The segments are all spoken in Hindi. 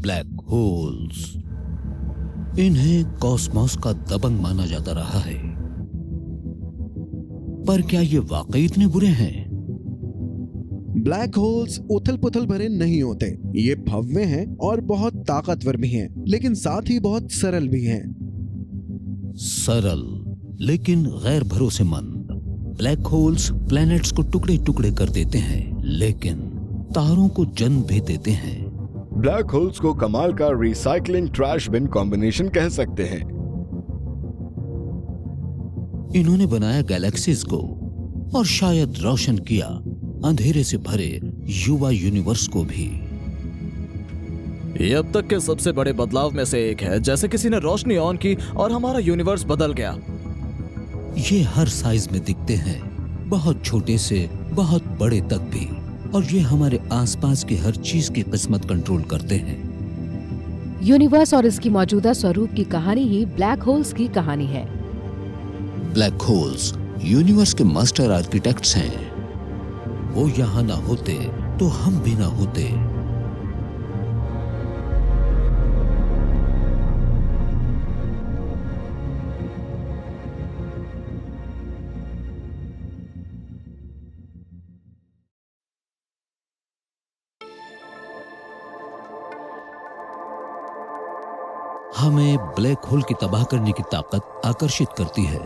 Black holes. इन्हें कॉस्मोस का दबंग माना जाता रहा है, पर क्या ये वाकई इतने बुरे हैं? ब्लैक होल्स उथल पुथल भरे नहीं होते। ये भव्य हैं और बहुत ताकतवर भी हैं, लेकिन साथ ही बहुत सरल भी हैं। सरल लेकिन गैर भरोसेमंद। ब्लैक होल्स प्लैनेट्स को टुकड़े टुकड़े कर देते हैं, लेकिन तारों को जन्म भी देते हैं। ब्लैक होल्स को कमाल का रिसाइकलिंग ट्रैश बिन कॉम्बिनेशन कह सकते हैं। इन्होंने बनाया गैलेक्सीज को और शायद रोशन किया अंधेरे से भरे युवा यूनिवर्स को भी। ये अब तक के सबसे बड़े बदलाव में से एक है, जैसे किसी ने रोशनी ऑन की और हमारा यूनिवर्स बदल गया। ये हर साइज में दिखते हैं, बहुत छोटे से बहुत बड़े तक भी, और ये हमारे आसपास की हर चीज की किस्मत कंट्रोल करते हैं। यूनिवर्स और इसकी मौजूदा स्वरूप की कहानी ही ब्लैक होल्स की कहानी है। ब्लैक होल्स यूनिवर्स के मास्टर आर्किटेक्ट्स हैं। वो यहां ना होते तो हम भी ना होते। हमें ब्लैक होल की तबाह करने की ताकत आकर्षित करती है।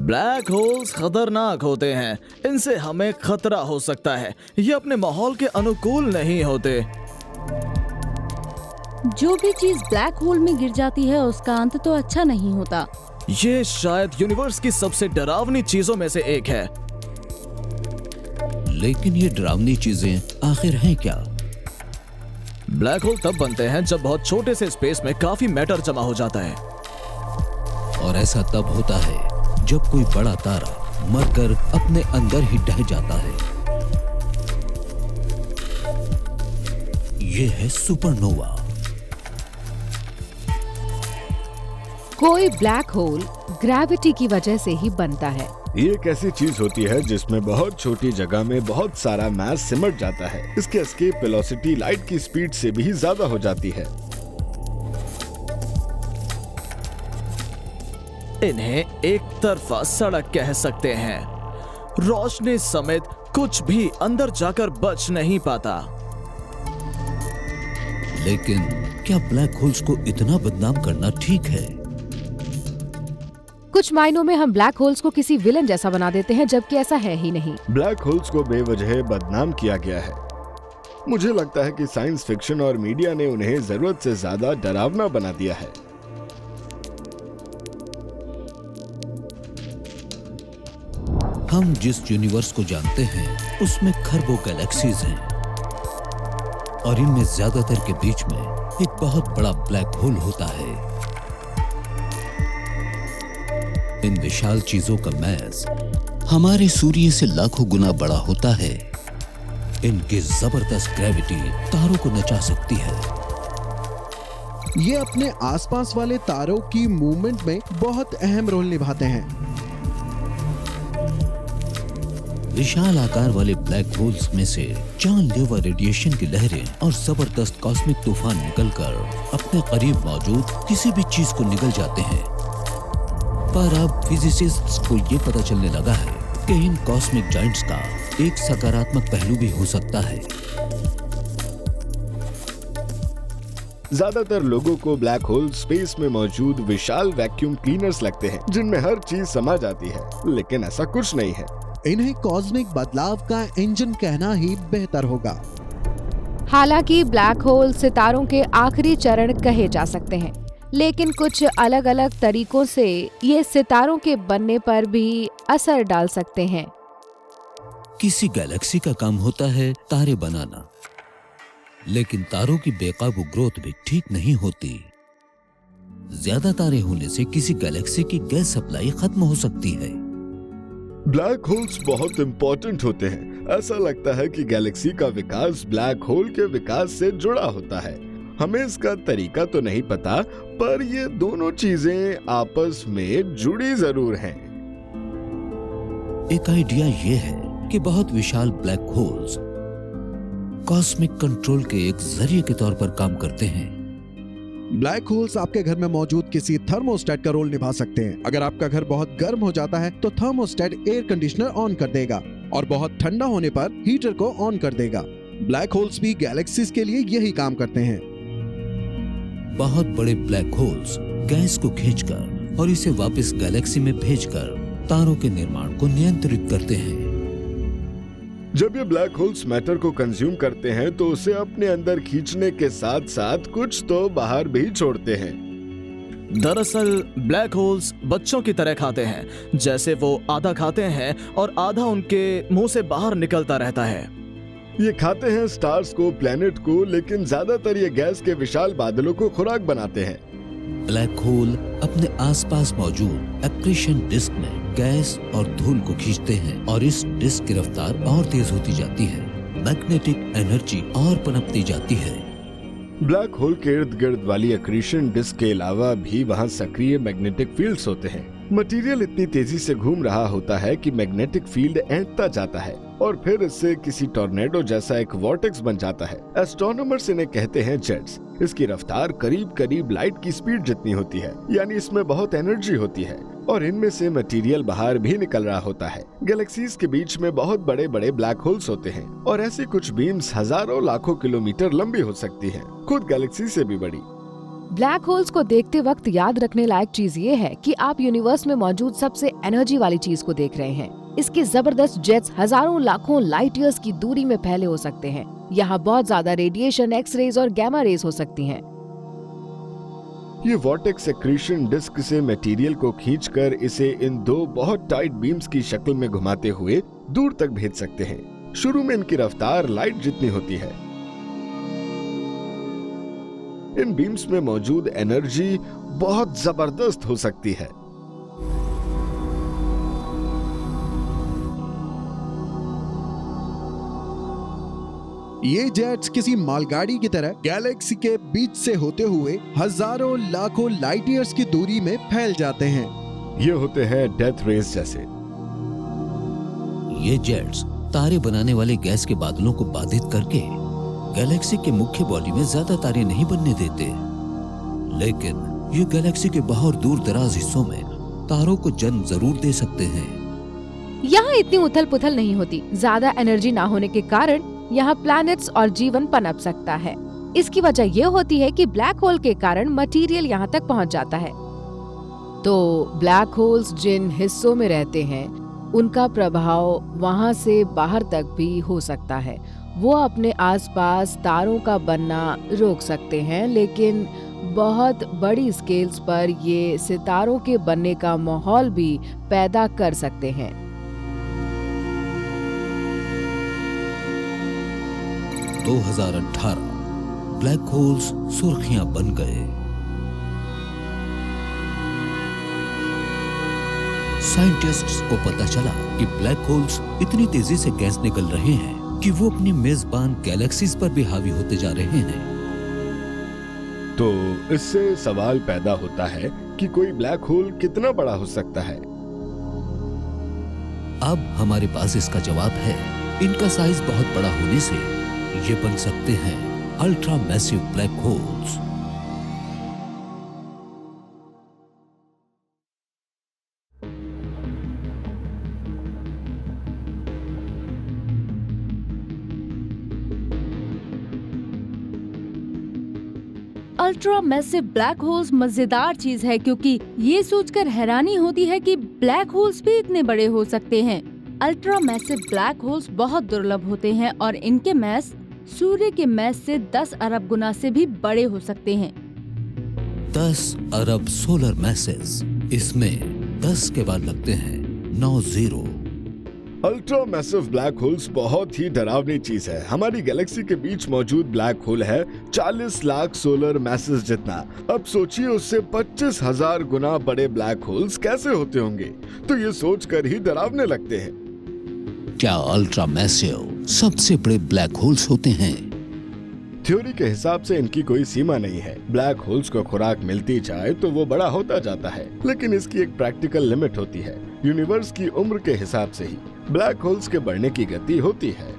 ब्लैक होल्स खतरनाक होते हैं, इनसे हमें खतरा हो सकता है। ये अपने माहौल के अनुकूल नहीं होते। जो भी चीज ब्लैक होल में गिर जाती है उसका अंत तो अच्छा नहीं होता। ये शायद यूनिवर्स की सबसे डरावनी चीजों में से एक है। लेकिन ये डरावनी चीजें आखिर हैं क्या? ब्लैक होल तब बनते हैं जब बहुत छोटे से स्पेस में काफी मैटर जमा हो जाता है। और ऐसा तब होता है जब कोई बड़ा तारा मरकर अपने अंदर ही ढह जाता है। यह है सुपरनोवा। कोई ब्लैक होल ग्रेविटी की वजह से ही बनता है। ये एक ऐसी चीज होती है जिसमें बहुत छोटी जगह में बहुत सारा मास सिमट जाता है। इसकी एस्केप वेलोसिटी लाइट की स्पीड से भी ज्यादा हो जाती है। इन्हें एक तरफा सड़क कह सकते हैं। रोशनी समेत कुछ भी अंदर जाकर बच नहीं पाता। लेकिन क्या ब्लैक होल्स को इतना बदनाम करना ठीक है? कुछ मायनों में हम ब्लैक होल्स को किसी विलन जैसा बना देते हैं, जबकि ऐसा है ही नहीं। ब्लैक होल्स को बेवजह बदनाम किया गया है। मुझे लगता है कि साइंस फिक्शन और मीडिया ने उन्हें जरूरत से ज्यादा डरावना बना दिया है। हम जिस यूनिवर्स को जानते हैं उसमें खरबों गैलेक्सीज हैं, और इनमें ज्यादातर के बीच में एक बहुत बड़ा ब्लैक होल होता है। इन विशाल चीजों का मैस हमारे सूर्य से लाखों गुना बड़ा होता है। इनकी जबरदस्त ग्रेविटी तारों को नचा सकती है। ये अपने आसपास वाले तारों की मूवमेंट में बहुत अहम रोल निभाते हैं। विशाल आकार वाले ब्लैक होल्स में से जानलेवा रेडिएशन की लहरें और जबरदस्त कॉस्मिक तूफान निकलकर अपने करीब मौजूद किसी भी चीज को निगल जाते हैं। पर अब फिजिसिस्ट्स को ये पता चलने लगा है कि इन कॉस्मिक जायंट्स का एक सकारात्मक पहलू भी हो सकता है। ज्यादातर लोगों को ब्लैक होल स्पेस में मौजूद विशाल वैक्यूम क्लीनर्स लगते हैं जिनमें हर चीज समा जाती है, लेकिन ऐसा कुछ नहीं है। इन्हें कॉस्मिक बदलाव का इंजन कहना ही बेहतर होगा। हालांकि ब्लैक होल सितारों के आखिरी चरण कहे जा सकते हैं, लेकिन कुछ अलग अलग तरीकों से ये सितारों के बनने पर भी असर डाल सकते हैं। किसी गैलेक्सी का काम होता है तारे बनाना, लेकिन तारों की बेकाबू ग्रोथ भी ठीक नहीं होती। ज्यादा तारे होने से किसी गैलेक्सी की गैस सप्लाई खत्म हो सकती है। ब्लैक होल्स बहुत इंपॉर्टेंट होते हैं। ऐसा लगता है कि गैलेक्सी का विकास ब्लैक होल के विकास से जुड़ा होता है। हमें इसका तरीका तो नहीं पता, पर ये दोनों चीजें आपस में जुड़ी जरूर हैं। एक आइडिया ये है कि बहुत विशाल ब्लैक होल्स कॉस्मिक कंट्रोल के एक जरिए के तौर पर काम करते हैं। ब्लैक होल्स आपके घर में मौजूद किसी थर्मोस्टेट का रोल निभा सकते हैं। अगर आपका घर बहुत गर्म हो जाता है तो थर्मोस्टेट एयर कंडीशनर ऑन कर देगा और बहुत ठंडा होने पर हीटर को ऑन कर देगा। ब्लैक होल्स भी गैलेक्सीज के लिए यही काम करते हैं। बहुत बड़े ब्लैक होल्स गैस को खींचकर और इसे वापस गैलेक्सी में भेजकर तारों के निर्माण को नियंत्रित करते हैं। जब ये ब्लैक होल्स मैटर को कंज्यूम करते हैं तो उसे अपने अंदर खींचने के साथ साथ कुछ तो बाहर भी छोड़ते हैं। दरअसल ब्लैक होल्स बच्चों की तरह खाते हैं, जैसे वो आधा खाते हैं और आधा उनके मुंह से बाहर निकलता रहता है। ये खाते हैं स्टार्स को, प्लेनेट को, लेकिन ज्यादातर ये गैस के विशाल बादलों को खुराक बनाते हैं। ब्लैक होल अपने आसपास मौजूद एक्रीशन डिस्क में गैस और धूल को खींचते हैं और इस डिस्क की रफ्तार और तेज होती जाती है। मैग्नेटिक एनर्जी और पनपती जाती है। ब्लैक होल के इर्द गिर्द वाली एक्रीशन डिस्क के अलावा भी वहाँ सक्रिय मैग्नेटिक फील्ड्स होते हैं। मटेरियल इतनी तेजी से घूम रहा होता है कि मैग्नेटिक फील्ड ऐंठता जाता है और फिर इससे किसी टॉर्नेडो जैसा एक वॉर्टेक्स बन जाता है। एस्ट्रोनॉमर्स इन्हें कहते हैं जेट्स। इसकी रफ्तार करीब करीब लाइट की स्पीड जितनी होती है, यानी इसमें बहुत एनर्जी होती है और इनमें से मटेरियल बाहर भी निकल रहा होता है। गैलेक्सीज के बीच में बहुत बड़े बड़े ब्लैक होल्स होते हैं और ऐसी कुछ बीम्स हजारों लाखों किलोमीटर लंबी हो सकती हैं, खुद गैलेक्सी से भी बड़ी। ब्लैक होल्स को देखते वक्त याद रखने लायक चीज ये है कि आप यूनिवर्स में मौजूद सबसे एनर्जी वाली चीज को देख रहे हैं। इसके जबरदस्त जेट्स हजारों लाखों लाइट ईयर्स की दूरी में फैले हो सकते हैं। यहाँ बहुत ज्यादा रेडिएशन, एक्स रेज और गैमा रेज हो सकती हैं। ये वॉर्टेक्स एक्रीशन डिस्क से मटेरियल को खींचकर इसे इन दो बहुत टाइट बीम्स की शक्ल में घुमाते हुए दूर तक भेज सकते हैं। शुरू में इनकी रफ्तार लाइट जितनी होती है। इन बीम्स में मौजूद एनर्जी बहुत जबरदस्त हो सकती है। ये जेट्स किसी मालगाड़ी की तरह गैलेक्सी के बीच से होते हुए हजारों लाखों लाइट ईयर्स की दूरी में फैल जाते हैं। ये होते हैं डेथ रेस जैसे। ये जेट्स तारे बनाने वाले गैस के बादलों को बाधित करके गैलेक्सी के मुख्य बॉडी में ज्यादा तारे नहीं बनने देते, लेकिन ये गैलेक्सी के बहुत दूर दराज हिस्सों में तारों को जन्म जरूर दे सकते हैं। यहाँ इतनी उथल पुथल नहीं होती। ज्यादा एनर्जी ना होने के कारण यहाँ प्लैनेट्स और जीवन पनप सकता है। इसकी वजह ये होती है कि ब्लैक होल के कारण मटेरियल यहाँ तक पहुँच जाता है। तो ब्लैक होल्स जिन हिस्सों में रहते हैं उनका प्रभाव वहाँ से बाहर तक भी हो सकता है। वो अपने आसपास तारों का बनना रोक सकते हैं, लेकिन बहुत बड़ी स्केल्स पर ये सितारों के बनने का माहौल भी पैदा कर सकते हैं। 2018 ब्लैक होल्स सुर्खियां बन गए। साइंटिस्ट्स को पता चला कि ब्लैक होल्स इतनी तेजी से गैस निकल रहे हैं कि वो अपनी मेजबान गैलेक्सीज पर भी हावी होते जा रहे हैं। तो इससे सवाल पैदा होता है कि कोई ब्लैक होल कितना बड़ा हो सकता है। अब हमारे पास इसका जवाब है। इनका साइज बहुत बड़ा होने से ये बन सकते हैं ultra massive black holes. Ultra massive black holes मजेदार चीज है, क्योंकि ये सोचकर हैरानी होती है कि ब्लैक होल्स भी इतने बड़े हो सकते हैं। अल्ट्रा मैसिव ब्लैक होल्स बहुत दुर्लभ होते हैं और इनके मैस सूर्य के मैस से 10 अरब गुना से भी बड़े हो सकते हैं। 10 अरब सोलर मैसेज। इसमें 10 के बाद लगते हैं 9 zero. Ultra massive black holes बहुत ही डरावनी चीज है। हमारी गैलेक्सी के बीच मौजूद ब्लैक होल है 40 लाख सोलर मैसेज जितना। अब सोचिए उससे 25,000 गुना बड़े ब्लैक होल्स कैसे होते होंगे। तो ये सोचकर ही डरावने लगते हैं। क्या अल्ट्रा मैसिव सबसे बड़े ब्लैक होल्स होते हैं? थ्योरी के हिसाब से इनकी कोई सीमा नहीं है। ब्लैक होल्स को खुराक मिलती जाए तो वो बड़ा होता जाता है, लेकिन इसकी एक प्रैक्टिकल लिमिट होती है। यूनिवर्स की उम्र के हिसाब से ही ब्लैक होल्स के बढ़ने की गति होती है।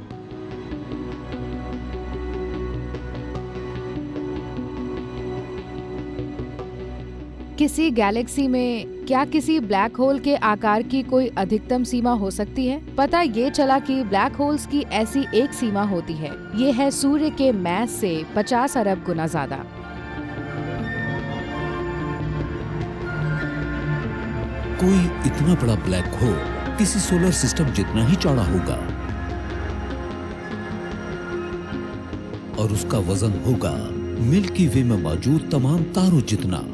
किसी गैलेक्सी में क्या किसी ब्लैक होल के आकार की कोई अधिकतम सीमा हो सकती है? पता ये चला कि ब्लैक होल्स की ऐसी एक सीमा होती है, ये है सूर्य के मैस से 50 अरब गुना ज्यादा। कोई इतना बड़ा ब्लैक होल किसी सोलर सिस्टम जितना ही चौड़ा होगा और उसका वजन होगा मिल्की वे में मौजूद तमाम तारों जितना।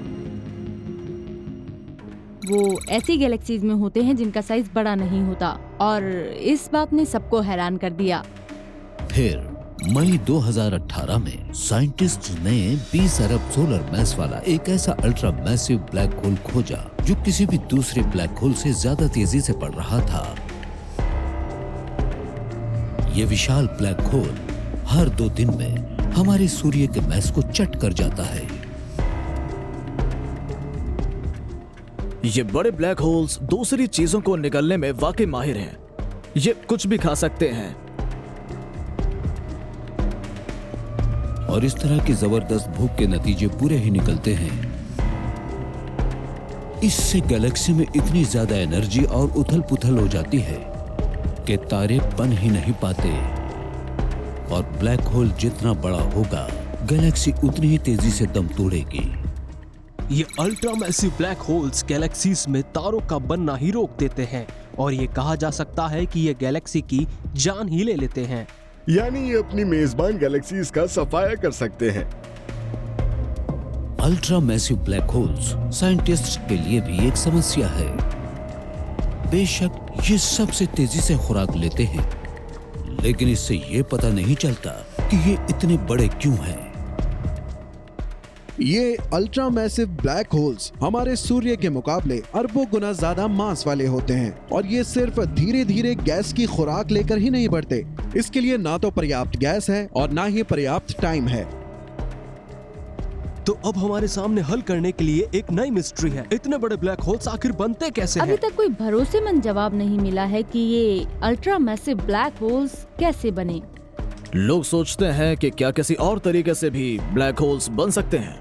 वो ऐसी गैलेक्सीज में होते हैं जिनका साइज बड़ा नहीं होता और इस बात ने सबको हैरान कर दिया। फिर मई 2018 में साइंटिस्ट ने 20 अरब सोलर मास वाला एक ऐसा अल्ट्रा मैसिव ब्लैक होल खोजा जो किसी भी दूसरे ब्लैक होल से ज्यादा तेजी से बढ़ रहा था। ये विशाल ब्लैक होल हर 2 दिन में हमारे सूर्य के मैस को चट कर जाता है। ये बड़े ब्लैक होल्स दूसरी चीजों को निगलने में वाकई माहिर हैं। ये कुछ भी खा सकते हैं और इस तरह की जबरदस्त भूख के नतीजे पूरे ही निकलते हैं। इससे गैलेक्सी में इतनी ज्यादा एनर्जी और उथल पुथल हो जाती है कि तारे बन ही नहीं पाते और ब्लैक होल जितना बड़ा होगा गैलेक्सी उतनी ही तेजी से दम तोड़ेगी। ये ultra massive black holes galaxies में तारों का बनना ही रोक देते हैं और ये कहा जा सकता है कि ये गैलेक्सी की जान ही ले लेते हैं। यानी ये अपनी मेजबान गैलेक्सीज का सफाया कर सकते हैं। Ultra massive black holes scientists के लिए भी एक समस्या है। बेशक ये सबसे तेजी से खुराक लेते हैं, लेकिन इससे ये पता नहीं चलता कि ये इतने बड़े क्यों हैं। ये अल्ट्रा मैसिव ब्लैक होल्स हमारे सूर्य के मुकाबले अरबों गुना ज्यादा मास वाले होते हैं और ये सिर्फ धीरे धीरे गैस की खुराक लेकर ही नहीं बढ़ते। इसके लिए ना तो पर्याप्त गैस है और ना ही पर्याप्त टाइम है। तो अब हमारे सामने हल करने के लिए एक नई मिस्ट्री है। इतने बड़े ब्लैक होल्स आखिर बनते कैसे अभी हैं? तक कोई भरोसेमंद जवाब नहीं मिला है कि ये अल्ट्रा मैसिव ब्लैक होल्स कैसे बने। लोग सोचते हैं कि क्या किसी और तरीके से भी ब्लैक होल्स बन सकते हैं।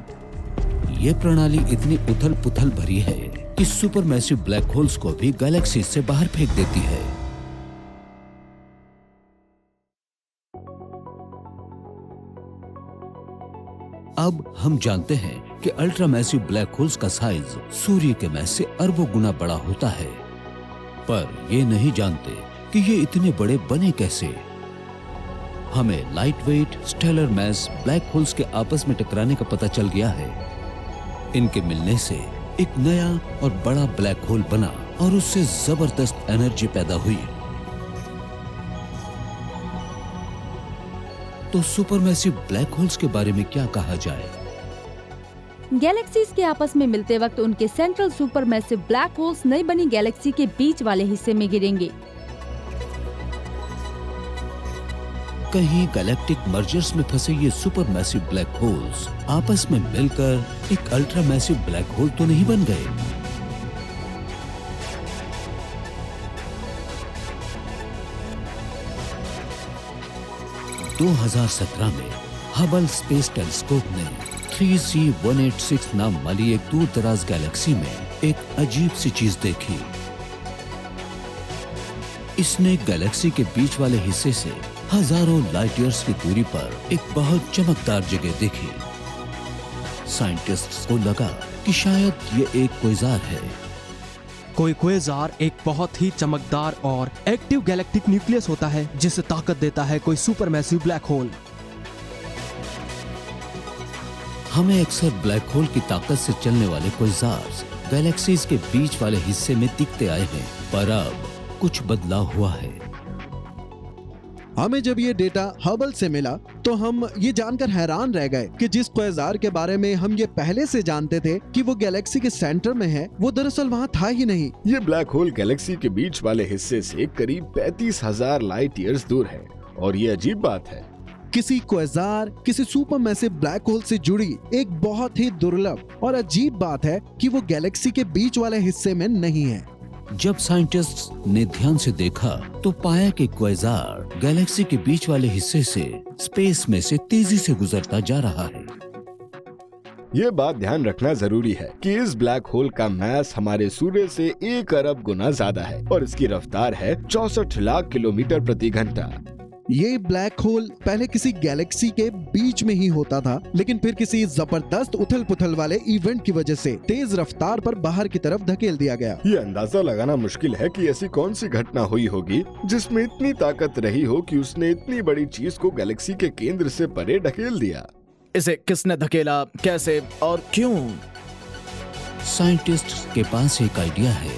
ये प्रणाली इतनी उथल पुथल भरी है कि सुपर मैसिव ब्लैक होल्स को भी गैलेक्सी से बाहर फेंक देती है। अब हम जानते हैं कि अल्ट्रा मैसिव ब्लैक होल्स का साइज सूर्य के मैस से अरबों गुना बड़ा होता है, पर ये नहीं जानते कि ये इतने बड़े बने कैसे। हमें light weight stellar mass black holes के आपस में टकराने का पता चल गया है। इनके मिलने से एक नया और बड़ा ब्लैक होल बना और उससे जबरदस्त एनर्जी पैदा हुई। तो सुपरमैसिव ब्लैक होल्स के बारे में क्या कहा जाए? गैलेक्सीज के आपस में मिलते वक्त उनके सेंट्रल सुपरमैसिव ब्लैक होल्स नई बनी गैलेक्सी के बीच वाले हिस्से में गिरेंगे। कहीं गैलेक्टिक मर्जर्स में फंसे ये सुपरमैसिव ब्लैक होल्स आपस में मिलकर एक अल्ट्रा मैसिव ब्लैक होल तो नहीं बन गए। दो 2017 में हबल स्पेस टेलीस्कोप ने 3C186 नाम वाली एक दूर दराज गैलेक्सी में एक अजीब सी चीज देखी। इसने गैलेक्सी के बीच वाले हिस्से से हजारों लाइट ईयर्स की दूरी पर एक बहुत चमकदार जगह देखी। साइंटिस्ट्स को लगा कि शायद ये एक क्वेज़ार है। कोई क्वेज़ार एक बहुत ही चमकदार और एक्टिव गैलेक्टिक न्यूक्लियस होता है जिसे ताकत देता है कोई सुपरमैसिव ब्लैक होल। हमें अक्सर ब्लैक होल की ताकत से चलने वाले क्वेज़ार्स गैलेक्सीज के बीच वाले हिस्से में दिखते आए हैं, पर अब कुछ बदलाव हुआ है। हमें जब ये डेटा हबल से मिला तो हम ये जानकर हैरान रह गए कि जिस क्वेज़ार के बारे में हम ये पहले से जानते थे कि वो गैलेक्सी के सेंटर में है, वो दरअसल वहाँ था ही नहीं। ये ब्लैक होल गैलेक्सी के बीच वाले हिस्से से करीब 35,000 लाइट ईयर्स दूर है और ये अजीब बात है। किसी क्वेज़ार किसी सुपरमैसिव ब्लैक होल से जुड़ी एक बहुत ही दुर्लभ और अजीब बात है कि वो गैलेक्सी के बीच वाले हिस्से में नहीं है। जब साइंटिस्ट्स ने ध्यान से देखा तो पाया कि क्वेज़ार गैलेक्सी के बीच वाले हिस्से से स्पेस में से तेजी से गुजरता जा रहा है। ये बात ध्यान रखना जरूरी है कि इस ब्लैक होल का मास हमारे सूर्य से 1 अरब गुना ज्यादा है और इसकी रफ्तार है 64 लाख किलोमीटर प्रति घंटा। ये ब्लैक होल पहले किसी गैलेक्सी के बीच में ही होता था, लेकिन फिर किसी जबरदस्त उथल पुथल वाले इवेंट की वजह से तेज रफ्तार पर बाहर की तरफ धकेल दिया गया। ये अंदाजा लगाना मुश्किल है कि ऐसी कौन सी घटना हुई होगी जिसमें इतनी ताकत रही हो कि उसने इतनी बड़ी चीज को गैलेक्सी के केंद्र से परे ढकेल दिया। इसे किसने धकेला, कैसे और क्यों? साइंटिस्ट्स के पास एक आइडिया है।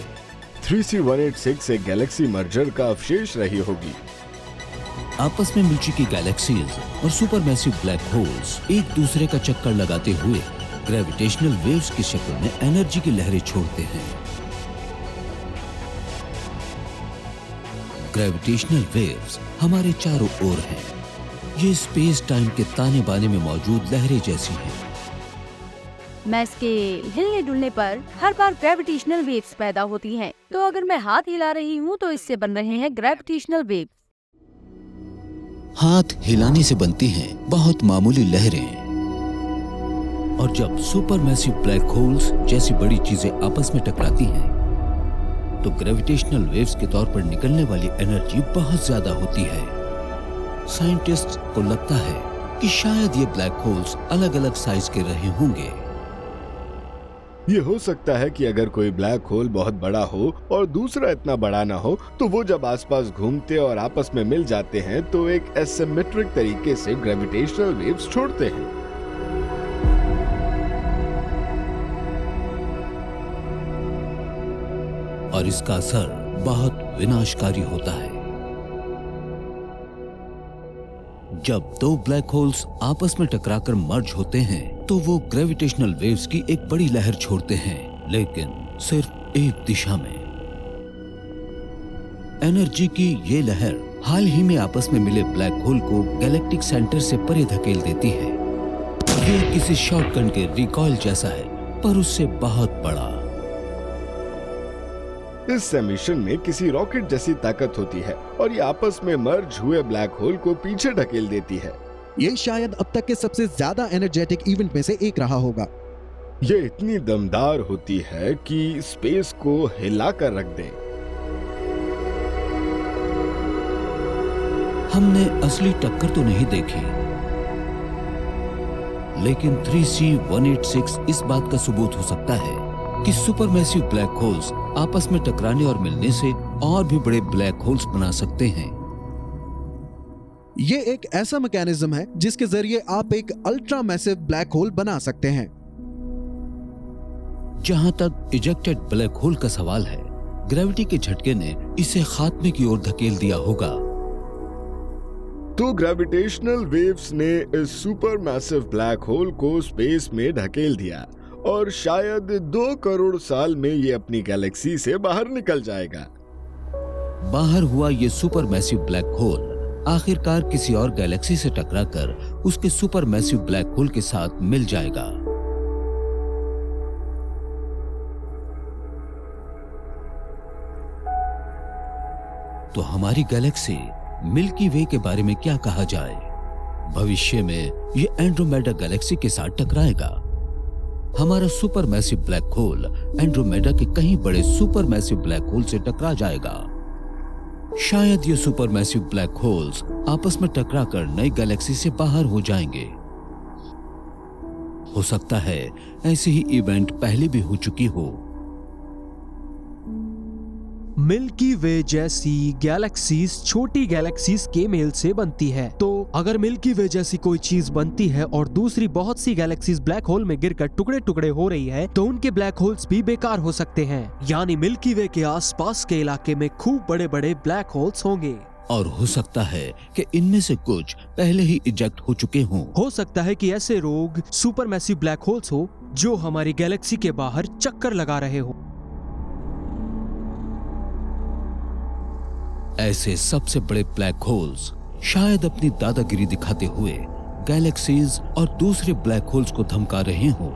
3C186 एक गैलेक्सी मर्जर का अवशेष रही होगी। आपस में मिल चुकी गैलेक्सीज और सुपरमैसिव ब्लैक होल्स एक दूसरे का चक्कर लगाते हुए ग्रेविटेशनल वेव्स की शक्ल में एनर्जी की लहरें छोड़ते हैं। ग्रेविटेशनल वेव्स हमारे चारों ओर हैं। ये स्पेस टाइम के ताने बाने में मौजूद लहरें जैसी हैं। मैस के हिलने डुलने पर हर बार ग्रेविटेशनल वेव्स पैदा होती हैं। तो अगर मैं हाथ हिला रही हूँ तो इससे बन रहे हैं ग्रेविटेशनल वेव्स। हाथ हिलाने से बनती हैं बहुत मामूली लहरें, और जब सुपरमैसिव ब्लैक होल्स जैसी बड़ी चीजें आपस में टकराती हैं तो ग्रेविटेशनल वेव्स के तौर पर निकलने वाली एनर्जी बहुत ज्यादा होती है। साइंटिस्ट्स को लगता है कि शायद ये ब्लैक होल्स अलग अलग साइज के रहे होंगे। ये हो सकता है कि अगर कोई ब्लैक होल बहुत बड़ा हो और दूसरा इतना बड़ा ना हो, तो वो जब आसपास घूमते और आपस में मिल जाते हैं तो एक एसिमेट्रिक तरीके से ग्रेविटेशनल वेव्स छोड़ते हैं। और इसका असर बहुत विनाशकारी होता है। जब दो ब्लैक होल्स आपस में टकराकर मर्ज होते हैं तो वो ग्रेविटेशनल वेव्स की एक बड़ी लहर छोड़ते हैं, लेकिन सिर्फ एक दिशा में। एनर्जी की ये लहर हाल ही में आपस में मिले ब्लैक होल को गैलेक्टिक सेंटर से परे धकेल देती है। ये किसी शॉटगन के रिकॉइल जैसा है, पर उससे बहुत बड़ा। इस एमिशन में किसी रॉकेट जैसी ताकत होती है और ये आपस में मर्ज हुए ब्लैक होल को पीछे ढकेल देती है। ये शायद अब तक के सबसे ज्यादा एनर्जेटिक इवेंट में से एक रहा होगा। ये इतनी दमदार होती है कि स्पेस को हिला कर रख दे। हमने असली टक्कर तो नहीं देखी, लेकिन 3C186 इस बात का सबूत हो सकता है कि सुपरमैसिव ब्लैक होल्स आपस में टकराने और मिलने से और भी बड़े ब्लैक होल्स बना सकते हैं। ये एक ऐसा मैकेनिज्म है जिसके जरिए आप एक अल्ट्रा मैसिव ब्लैक होल बना सकते हैं। जहां तक इजेक्टेड ब्लैक होल का सवाल है, ग्रेविटी के झटके ने इसे खात्मे की ओर धकेल दिया होगा। तो ग्रेविटेशनल वेव्स ने इस सुपरमैसिव ब्लैक होल को स्पेस में ढकेल दिया और शायद 2 करोड़ साल में ये अपनी गैलेक्सी से बाहर निकल जाएगा। बाहर हुआ ये सुपरमैसिव ब्लैक होल आखिरकार किसी और गैलेक्सी से टकराकर उसके सुपरमैसिव ब्लैक होल के साथ मिल जाएगा। तो हमारी गैलेक्सी मिल्की वे के बारे में क्या कहा जाए? भविष्य में ये एंड्रोमेडा गैलेक्सी के साथ टकराएगा। हमारा सुपरमैसिव ब्लैक होल एंड्रोमेडा के कहीं बड़े सुपरमैसिव ब्लैक होल से टकरा जाएगा। शायद ये सुपरमैसिव ब्लैक होल्स आपस में टकराकर नई गैलेक्सी से बाहर हो जाएंगे। हो सकता है ऐसी ही इवेंट पहले भी हो चुकी हो। मिल्की वे जैसी गैलेक्सीज छोटी गैलेक्सीज के मेल से बनती है। तो अगर मिल्की वे जैसी कोई चीज बनती है और दूसरी बहुत सी गैलेक्सीज ब्लैक होल में गिरकर टुकड़े टुकड़े हो रही है, तो उनके ब्लैक होल्स भी बेकार हो सकते हैं। यानी मिल्की वे के आसपास के इलाके में खूब बड़े बड़े ब्लैक होल्स होंगे। और हो सकता है कि इनमें से कुछ पहले ही इजेक्ट हो चुके हों। हो सकता है कि ऐसे रोग सुपरमैसिव ब्लैक होल्स हो जो हमारी गैलेक्सी के बाहर चक्कर लगा रहे हो। ऐसे सबसे बड़े ब्लैक होल्स शायद अपनी दादागिरी दिखाते हुए गैलेक्सीज और दूसरे ब्लैक होल्स को धमका रहे हों।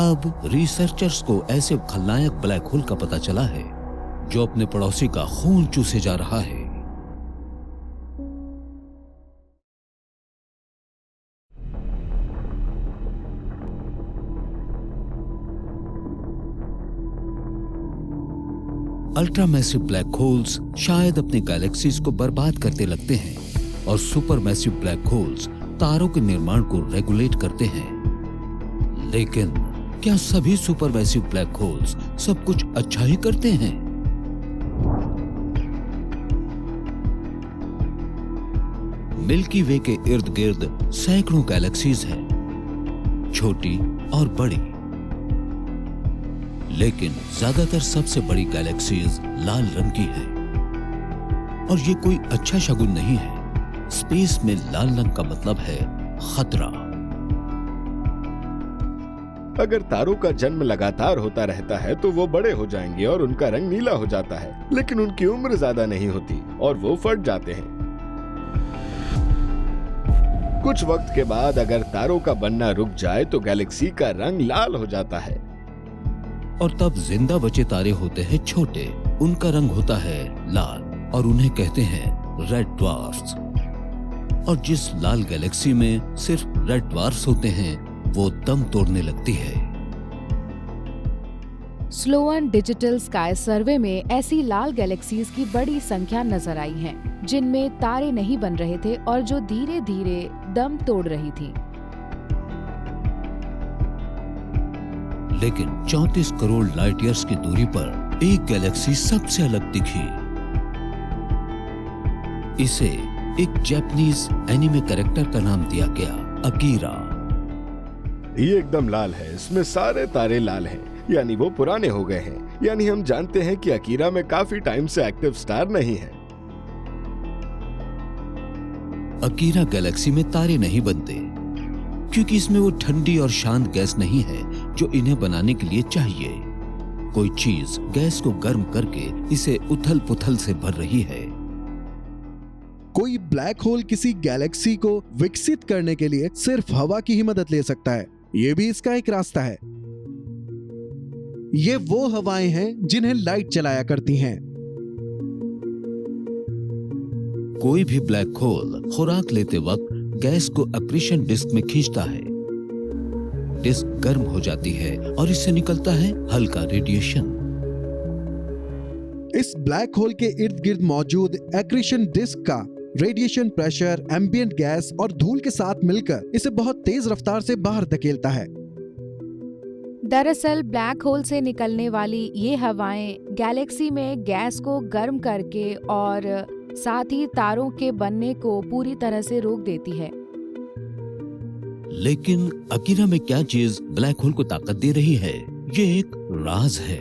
अब रिसर्चर्स को ऐसे खलनायक ब्लैक होल का पता चला है जो अपने पड़ोसी का खून चूसे जा रहा है। अल्ट्रा मैसिव ब्लैक होल्स शायद अपने गैलेक्सीज को बर्बाद करते लगते हैं और सुपर मैसिव ब्लैक होल्स तारों के निर्माण को रेगुलेट करते हैं। लेकिन क्या सभी सुपर मैसिव ब्लैक होल्स सब कुछ अच्छा ही करते हैं? मिल्की वे के इर्द गिर्द सैकड़ों गैलेक्सीज हैं, छोटी और बड़ी। लेकिन ज्यादातर सबसे बड़ी गैलेक्सीज लाल रंग की है और ये कोई अच्छा शगुन नहीं है। स्पेस में लाल रंग का मतलब है खतरा। अगर तारों का जन्म लगातार होता रहता है तो वो बड़े हो जाएंगे और उनका रंग नीला हो जाता है, लेकिन उनकी उम्र ज्यादा नहीं होती और वो फट जाते हैं। कुछ वक्त के बाद अगर तारों का बनना रुक जाए तो गैलेक्सी का रंग लाल हो जाता है। और तब जिंदा बचे तारे होते हैं छोटे, उनका रंग होता है लाल और उन्हें कहते हैं रेड ड्वार्फ्स। और जिस लाल गैलेक्सी में सिर्फ रेड ड्वार्फ्स होते हैं वो दम तोड़ने लगती है। स्लोअन डिजिटल स्काई सर्वे में ऐसी लाल गैलेक्सीज की बड़ी संख्या नजर आई है जिनमें तारे नहीं बन रहे थे और जो धीरे धीरे दम तोड़ रही थी। लेकिन 34 करोड़ लाइट ईयर्स की दूरी पर एक गैलेक्सी सबसे अलग दिखी। इसे एक जापानीज एनिमे कैरेक्टर का नाम दिया गया, अकीरा। ये एकदम लाल है, इसमें सारे तारे लाल हैं, यानी वो पुराने हो गए हैं। यानी हम जानते हैं कि अकीरा में काफी टाइम से एक्टिव स्टार नहीं है। अकीरा गैलेक्सी में तारे नहीं बनते क्योंकि इसमें वो ठंडी और शांत गैस नहीं है जो इन्हें बनाने के लिए चाहिए। कोई चीज गैस को गर्म करके इसे उथल पुथल से भर रही है। कोई ब्लैक होल किसी गैलेक्सी को विकसित करने के लिए सिर्फ हवा की ही मदद ले सकता है। ये भी इसका एक रास्ता है। ये वो हवाएं हैं जिन्हें लाइट जलाया करती हैं। कोई भी ब्लैक होल खुराक लेते वक्त गैस को अक्रीशन डिस्क में खींचता है। डिस्क गर्म हो जाती है और इससे निकलता है हल्का रेडिएशन। इस ब्लैक होल के इर्द गिर्द मौजूद एक्रीशन डिस्क का रेडिएशन प्रेशर एम्बिएंट गैस और धूल के साथ मिलकर इसे बहुत तेज रफ्तार से बाहर धकेलता है। दरअसल ब्लैक होल से निकलने वाली ये हवाएं गैलेक्सी में गैस को गर्म करके और साथ ही तारों के बनने को पूरी तरह से रोक देती है। लेकिन अकीरा में क्या चीज ब्लैक होल को ताकत दे रही है, ये एक राज है।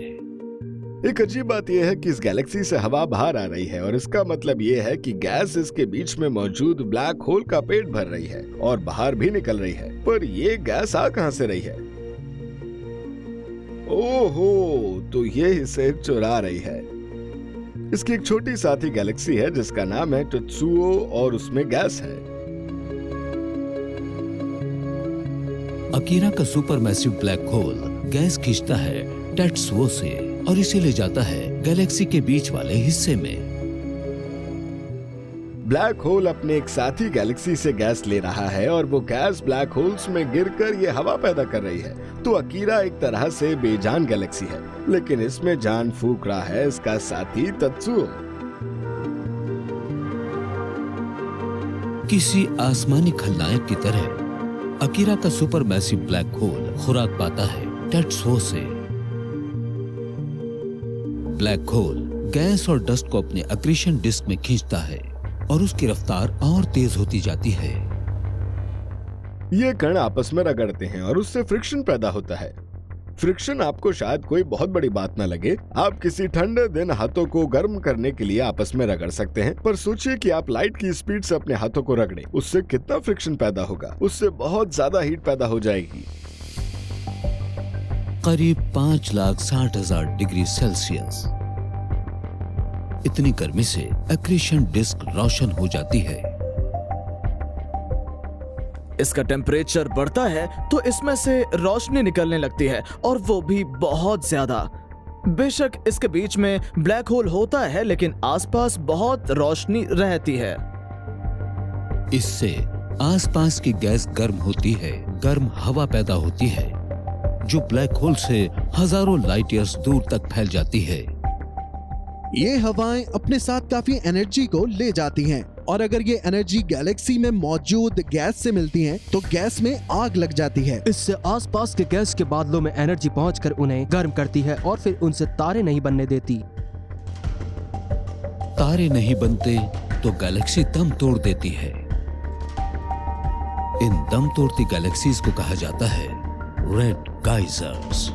एक अजीब बात यह है कि इस गैलेक्सी से हवा बाहर आ रही है और इसका मतलब यह है कि गैस इसके बीच में मौजूद ब्लैक होल का पेट भर रही है और बाहर भी निकल रही है। पर ये गैस आ कहां से रही है? ओहो, तो ये इसे चुरा रही है। इसकी एक छोटी साथी गैलेक्सी है जिसका नाम है टत्सुओ और उसमें गैस है। अकीरा का super massive black whole gas खींचता है टत्सुओ से और इसे ले जाता है गैलेक्सी के बीच वाले हिस्से में। ब्लैक होल अपने एक साथी गैलेक्सी से गैस ले रहा है और वो गैस ब्लैक होल्स में गिरकर ये हवा पैदा कर रही है। तो अकीरा एक तरह से बेजान गैलेक्सी है, लेकिन इसमें जान फूंक रहा है इसका साथी तत्सुओ। किसी आसमानी खलनायक की तरह अकीरा का सुपर मैसिव ब्लैक होल खुराक पाता है टत्सुओ से। ब्लैक होल गैस और डस्ट को अपने अक्रीशन डिस्क में खींचता है और उसकी रफ्तार और तेज होती जाती है। ये कण आपस में रगड़ते हैं और उससे फ्रिक्शन पैदा होता है। फ्रिक्शन आपको शायद कोई बहुत बड़ी बात न लगे। आप किसी ठंडे दिन हाथों को गर्म करने के लिए आपस में रगड़ सकते हैं, पर सोचिए कि आप लाइट की स्पीड से अपने हाथों को रगड़ें, उससे कितना फ्रिक्शन पैदा होगा। उससे बहुत ज्यादा हीट पैदा हो जाएगी। करीब 5,60,000 डिग्री सेल्सियस। इतनी गर्मी से एक्रीशन डिस्क रोशन हो जाती है। इसका टेम्परेचर बढ़ता है तो इसमें से रोशनी निकलने लगती है और वो भी बहुत ज्यादा। बेशक इसके बीच में ब्लैक होल होता है लेकिन आसपास बहुत रोशनी रहती है। इससे आसपास की गैस गर्म होती है, गर्म हवा पैदा होती है जो ब्लैक होल से हजारों लाइट ईयर्स दूर तक फैल जाती है। ये हवाएं अपने साथ काफी एनर्जी को ले जाती हैं और अगर ये एनर्जी गैलेक्सी में मौजूद गैस से मिलती है तो गैस में आग लग जाती है। इससे आसपास के गैस के बादलों में एनर्जी पहुंचकर उन्हें गर्म करती है और फिर उनसे तारे नहीं बनने देती। तारे नहीं बनते तो गैलेक्सी दम तोड़ देती है। इन दम तोड़ती गैलेक्सीज को कहा जाता है रेड गाइजर्स।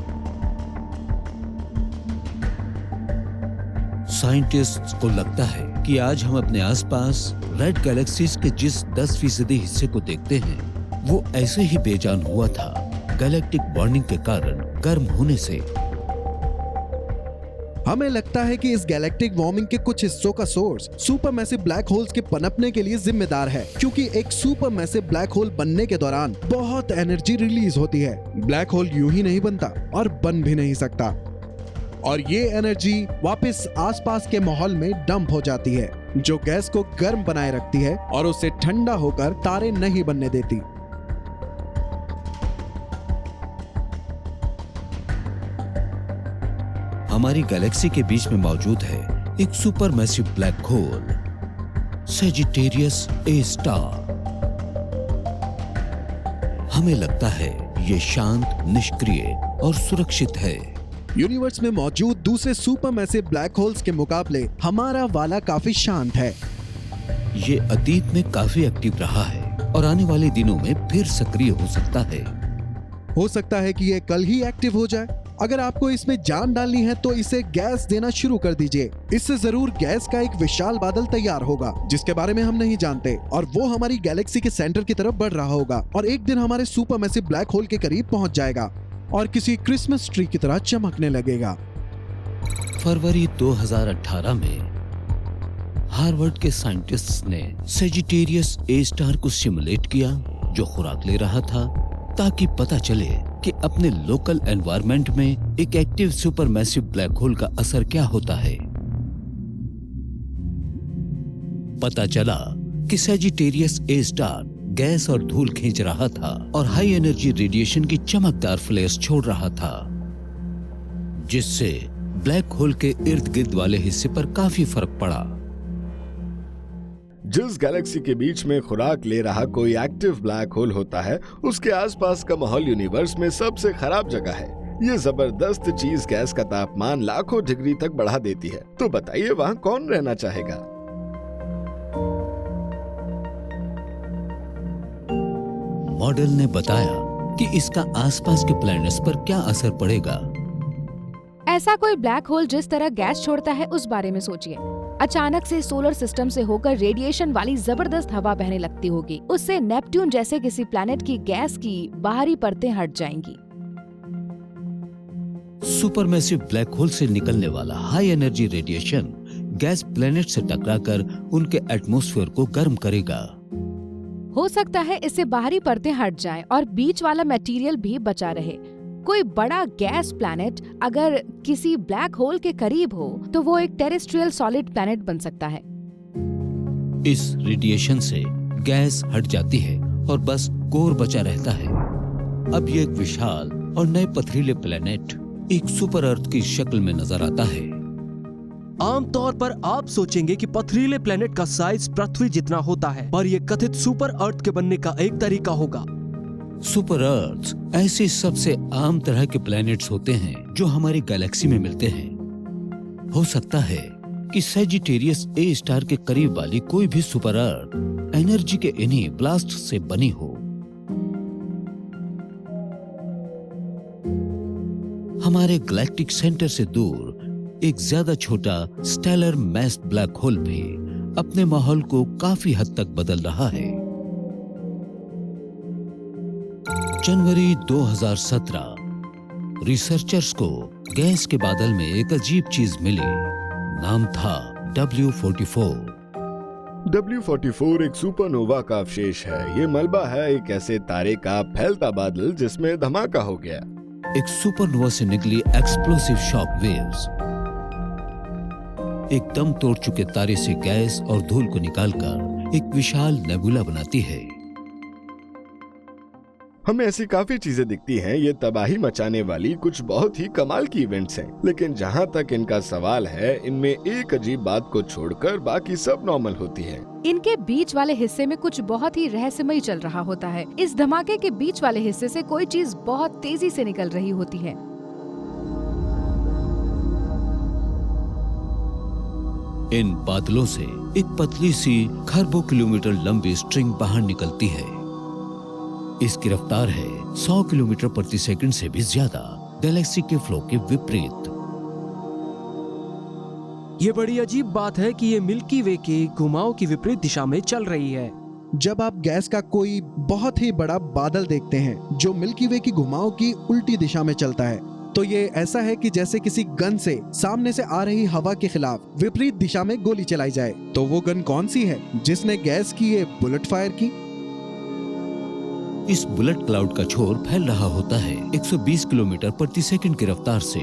साइंटिस्ट्स को लगता है कि आज हम अपने आसपास रेड गैलेक्सीज के जिस 10% हिस्से को देखते हैं वो ऐसे ही बेजान हुआ था गैलेक्टिक वार्मिंग के कारण गर्म होने से। हमें लगता है कि इस गैलेक्टिक वार्मिंग के कुछ हिस्सों का सोर्स सुपरमैसिव ब्लैक होल्स के पनपने के लिए जिम्मेदार है, क्योंकि एक सुपरमैसिव ब्लैक होल बनने के दौरान बहुत एनर्जी रिलीज होती है। ब्लैक होल यूं ही नहीं बनता और बन भी नहीं सकता और ये एनर्जी वापस आसपास के माहौल में डंप हो जाती है, जो गैस को गर्म बनाए रखती है और उसे ठंडा होकर तारे नहीं बनने देती। हमारी गैलेक्सी के बीच में मौजूद है एक supermassive black hole, Sagittarius A star. हमें लगता है ये शांत, निष्क्रिय और सुरक्षित है। यूनिवर्स में मौजूद दूसरे सुपरमैसिव ब्लैक होल्स के मुकाबले हमारा वाला काफी शांत है। ये अतीत में काफी एक्टिव रहा है और आने वाले दिनों में फिर सक्रिय हो सकता है। हो सकता है कि ये कल ही एक्टिव हो जाए। अगर आपको इसमें जान डालनी है तो इसे गैस देना शुरू कर दीजिए। इससे जरूर गैस का एक विशाल बादल तैयार होगा जिसके बारे में हम नहीं जानते और वो हमारी गैलेक्सी के सेंटर की तरफ बढ़ रहा होगा और एक दिन हमारे सुपरमैसिव ब्लैक होल के करीब पहुंच जाएगा और किसी क्रिसमस ट्री की तरह चमकने लगेगा। फरवरी 2018 में हार्वर्ड के साइंटिस्ट्स ने सैजिटेरियस ए स्टार को सिमुलेट किया जो खुराक ले रहा था, ताकि पता चले कि अपने लोकल एनवायरनमेंट में एक एक्टिव सुपरमैसिव ब्लैक होल का असर क्या होता है। पता चला कि सैजिटेरियस ए स्टार गैस और धूल खींच रहा था और हाई एनर्जी रेडिएशन की चमकदार फ्लैश छोड़ रहा था, जिससे ब्लैक होल के इर्द गिर्द वाले हिस्से पर काफी फर्क पड़ा। जिस गैलेक्सी के बीच में खुराक ले रहा कोई एक्टिव ब्लैक होल होता है, उसके आसपास का माहौल यूनिवर्स में सबसे खराब जगह है। ये जबरदस्त चीज गैस का तापमान लाखों डिग्री तक बढ़ा देती है। तो बताइए वहाँ कौन रहना चाहेगा? मॉडल ने बताया कि इसका आसपास के प्लैनेट्स पर क्या असर पड़ेगा। ऐसा कोई ब्लैक होल जिस तरह गैस छोड़ता है उस बारे में सोचिए। अचानक से सोलर सिस्टम से होकर रेडिएशन वाली जबरदस्त हवा बहने लगती होगी। उससे नेपट्यून जैसे किसी प्लैनेट की गैस की बाहरी परतें हट जाएंगी। सुपरमैसिव ब्लैक होल से निकलने वाला high energy radiation gas planet से टकराकर उनके एटमॉस्फेयर को गर्म करेगा। हो सकता है इससे बाहरी परतें हट जाएं और बीच वाला मटेरियल भी बचा रहे। कोई बड़ा गैस प्लैनेट अगर किसी ब्लैक होल के करीब हो तो वो एक टेरेस्ट्रियल सॉलिड प्लैनेट बन सकता है। इस रेडिएशन से गैस हट जाती है और बस कोर बचा रहता है। अब ये एक विशाल और नए पथरीले प्लैनेट एक सुपर अर्थ की शक्ल में नजर आता है। आमतौर पर आप सोचेंगे कि पथरीले प्लेनेट का साइज पृथ्वी जितना होता है, पर यह कथित सुपर अर्थ के बनने का एक तरीका होगा। सुपर अर्थ ऐसे सबसे आम तरह के प्लैनेट्स होते हैं जो हमारी गैलेक्सी में मिलते हैं। हो सकता है कि सैजिटेरियस ए स्टार के करीब वाली कोई भी सुपर अर्थ एनर्जी के इन्हीं ब्लास्ट से बनी हो। हमारे गैलेक्टिक सेंटर से दूर एक ज्यादा छोटा स्टेलर मैस ब्लैक होल भी अपने माहौल को काफी हद तक बदल रहा है। जनवरी 2017 रिसर्चर्स को गैस के बादल में एक अजीब चीज मिली। नाम था W44। W44 एक सुपरनोवा का अवशेष है। ये मलबा है एक ऐसे तारे का फैलता बादल जिसमें धमाका हो गया। एक सुपरनोवा से निकली एक्सप्लोसिव शॉक वेव्स एक दम तोड़ चुके तारे से गैस और धूल को निकालकर एक विशाल नेबुला बनाती है। हमें ऐसी काफी चीजें दिखती हैं, ये तबाही मचाने वाली कुछ बहुत ही कमाल की इवेंट्स हैं, लेकिन जहाँ तक इनका सवाल है, इनमें एक अजीब बात को छोड़कर बाकी सब नॉर्मल होती है। इनके बीच वाले हिस्से में कुछ बहुत ही रहस्यमयी चल रहा होता है। इस धमाके के बीच वाले हिस्से से कोई चीज बहुत तेजी से निकल रही होती है। इन बादलों से एक पतली सी खरबों किलोमीटर लंबी स्ट्रिंग बाहर निकलती है। इसकी रफ्तार है 100 किलोमीटर प्रति सेकंड से भी ज्यादा, गैलेक्सी के फ्लो के विपरीत। ये बड़ी अजीब बात है कि ये मिल्की वे के घुमाव की विपरीत दिशा में चल रही है। जब आप गैस का कोई बहुत ही बड़ा बादल देखते हैं जो मिल्की वे की घुमाव की उल्टी दिशा में चलता है, तो ये ऐसा है कि जैसे किसी गन से सामने से आ रही हवा के खिलाफ विपरीत दिशा में गोली चलाई जाए। तो वो गन कौन सी है जिसने गैस की ये बुलेट फायर की? इस बुलेट क्लाउड का छोर फैल रहा होता है 120 किलोमीटर प्रति सेकंड की रफ्तार से,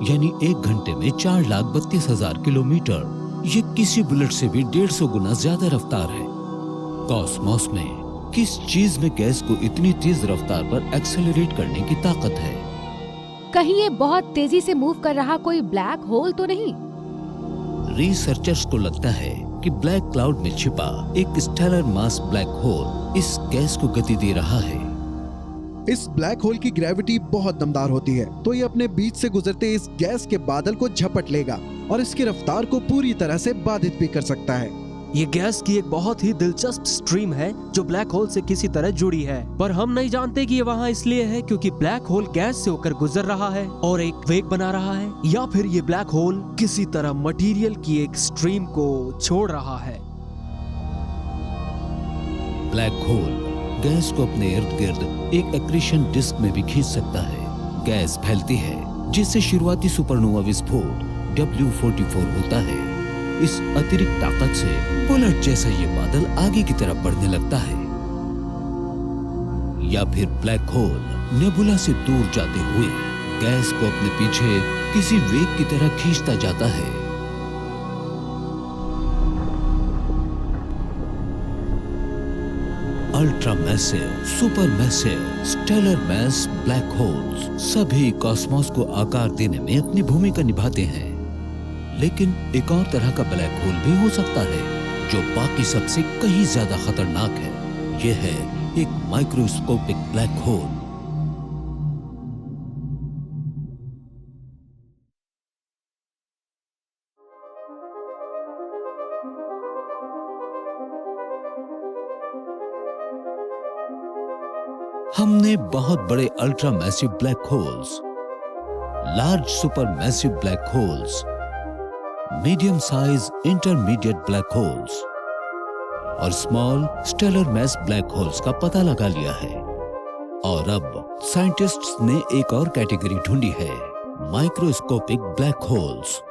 यानी 1 घंटे में 4,32,000 किलोमीटर। ये किसी बुलेट से भी 150 गुना ज्यादा रफ्तार है। कॉस्मोस में किस चीज में गैस को इतनी तेज रफ्तार पर एक्सेलरेट करने की ताकत है? कहीं ये बहुत तेजी से मूव कर रहा कोई ब्लैक होल तो नहीं? रिसर्चर्स को लगता है कि ब्लैक क्लाउड में छिपा एक स्टेलर मास ब्लैक होल इस गैस को गति दे रहा है। इस ब्लैक होल की ग्रेविटी बहुत दमदार होती है, तो ये अपने बीच से गुजरते इस गैस के बादल को झपट लेगा और इसकी रफ्तार को पूरी तरह से बाधित भी कर सकता है। ये गैस की एक बहुत ही दिलचस्प स्ट्रीम है जो ब्लैक होल से किसी तरह जुड़ी है, पर हम नहीं जानते कि ये वहाँ इसलिए है क्योंकि ब्लैक होल गैस से होकर गुजर रहा है और एक वेग बना रहा है, या फिर ये ब्लैक होल किसी तरह मटेरियल की एक स्ट्रीम को छोड़ रहा है। ब्लैक होल गैस को अपने इर्द गिर्द एक एक्रीशन डिस्क में भी खींच सकता है। गैस फैलती है जिससे शुरुआती सुपरनोवा विस्फोट W44 होता है। इस अतिरिक्त ताकत से बुलेट जैसा ये बादल आगे की तरफ बढ़ने लगता है, या फिर ब्लैक होल नेबुला से दूर जाते हुए गैस को अपने पीछे किसी वेग की तरह खींचता जाता है। Ultra massive, super massive, stellar mass black holes सभी कॉस्मोस को आकार देने में अपनी भूमिका निभाते हैं। लेकिन एक और तरह का ब्लैक होल भी हो सकता है जो बाकी सबसे कहीं ज्यादा खतरनाक है। यह है एक माइक्रोस्कोपिक ब्लैक होल। हमने बहुत बड़े ultra massive black holes, large super massive black holes, medium size intermediate black holes और small stellar mass black holes का पता लगा लिया है। और अब साइंटिस्ट्स ने एक और कैटेगरी ढूंढी है, माइक्रोस्कोपिक ब्लैक होल्स।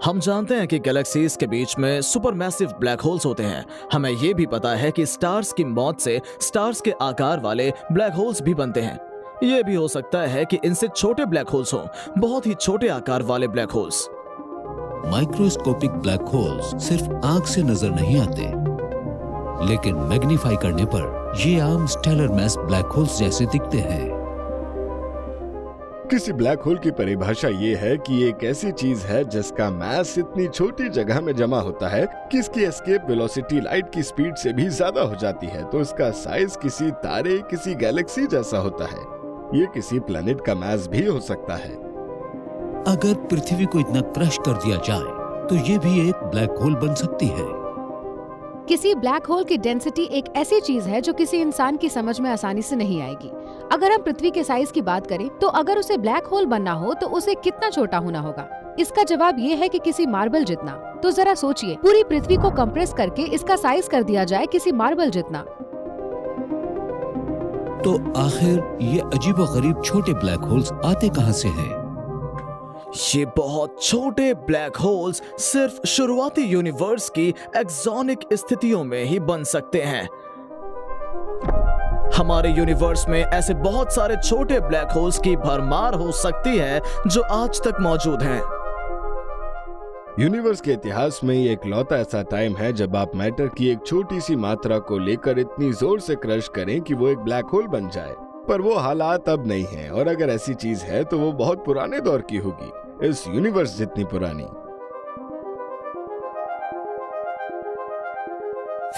हम जानते हैं कि गैलेक्सीज के बीच में सुपरमैसिव ब्लैक होल्स होते हैं। हमें यह भी पता है कि स्टार्स की मौत से स्टार्स के आकार वाले ब्लैक होल्स भी बनते हैं। यह भी हो सकता है कि इनसे छोटे ब्लैक होल्स हों, बहुत ही छोटे आकार वाले black holes. Microscopic black holes सिर्फ आंख से नजर नहीं आते, लेकिन मैग्नीफाई करने पर ये आम स्टेलर मैस ब्लैक होल्स जैसे दिखते हैं। किसी ब्लैक होल की परिभाषा ये है कि ये एक ऐसी चीज है जिसका मास इतनी छोटी जगह में जमा होता है कि इसकी एस्केप वेलोसिटी लाइट की स्पीड से भी ज्यादा हो जाती है, तो इसका साइज किसी तारे, किसी गैलेक्सी जैसा होता है। ये किसी प्लेनेट का मास भी हो सकता है। अगर पृथ्वी को इतना क्रश कर दिया जाए तो ये भी एक ब्लैक होल बन सकती है। किसी ब्लैक होल की डेंसिटी एक ऐसी चीज है जो किसी इंसान की समझ में आसानी से नहीं आएगी। अगर हम पृथ्वी के साइज की बात करें तो अगर उसे ब्लैक होल बनना हो तो उसे कितना छोटा होना होगा? इसका जवाब ये है कि किसी मार्बल जितना। तो जरा सोचिए, पूरी पृथ्वी को कंप्रेस करके इसका साइज कर दिया जाए किसी मार्बल जितना। तो आखिर ये अजीबोगरीब छोटे ब्लैक होल्स आते कहां से हैं? ये बहुत छोटे ब्लैक होल्स सिर्फ शुरुआती यूनिवर्स की एक्सोनिक स्थितियों में ही बन सकते हैं। हमारे यूनिवर्स में ऐसे बहुत सारे छोटे ब्लैक होल्स की भरमार हो सकती है जो आज तक मौजूद हैं। यूनिवर्स के इतिहास में ये इकलौता ऐसा टाइम है जब आप मैटर की एक छोटी सी मात्रा को लेकर इतनी जोर से क्रश करें कि वो एक ब्लैक होल बन जाए। पर वो हालात अब नहीं है, और अगर ऐसी चीज है तो वो बहुत पुराने दौर की होगी, इस यूनिवर्स जितनी पुरानी।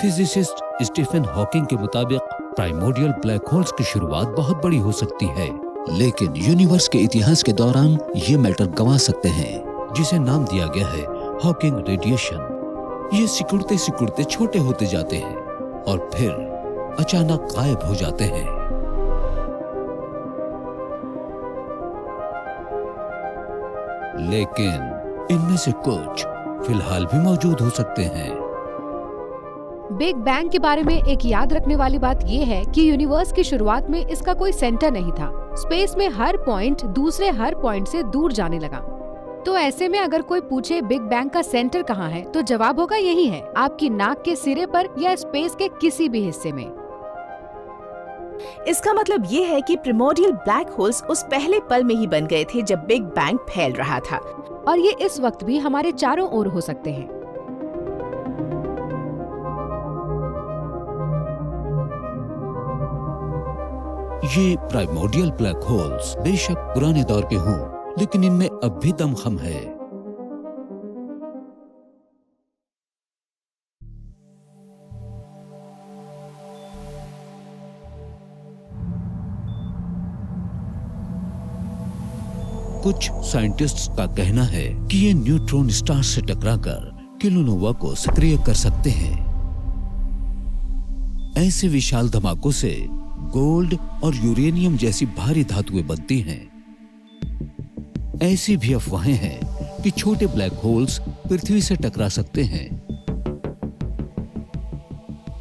फिजिसिस्ट स्टीफन हॉकिंग के मुताबिक प्राइमोर्डियल ब्लैक होल्स की शुरुआत बहुत बड़ी हो सकती है, लेकिन यूनिवर्स के इतिहास के दौरान ये मैटर गंवा सकते हैं, जिसे नाम दिया गया है हॉकिंग रेडिएशन। ये सिकुड़ते सिकुड़ते छोटे होते जाते हैं और फिर अचानक गायब हो जाते हैं। लेकिन इनमें से कुछ फिलहाल भी मौजूद हो सकते हैं। बिग बैंग के बारे में एक याद रखने वाली बात यह है कि यूनिवर्स की शुरुआत में इसका कोई सेंटर नहीं था। स्पेस में हर पॉइंट दूसरे हर पॉइंट से दूर जाने लगा। तो ऐसे में अगर कोई पूछे बिग बैंग का सेंटर कहाँ है, तो जवाब होगा यही है, आपकी नाक के सिरे पर या स्पेस के किसी भी हिस्से में। इसका मतलब ये है कि प्रिमोर्डियल ब्लैक होल्स उस पहले पल में ही बन गए थे जब बिग बैंग फैल रहा था, और ये इस वक्त भी हमारे चारों ओर हो सकते हैं। ये प्राइमोर्डियल ब्लैक होल्स बेशक पुराने दौर के हों, लेकिन इनमें अब भी दमखम है। कुछ साइंटिस्ट्स का कहना है कि ये न्यूट्रॉन स्टार से टकराकर किलोनोवा को सक्रिय कर सकते हैं। ऐसे विशाल धमाकों से गोल्ड और यूरेनियम जैसी भारी धातुएं बनती हैं। ऐसी भी अफवाहें हैं कि छोटे ब्लैक होल्स पृथ्वी से टकरा सकते हैं।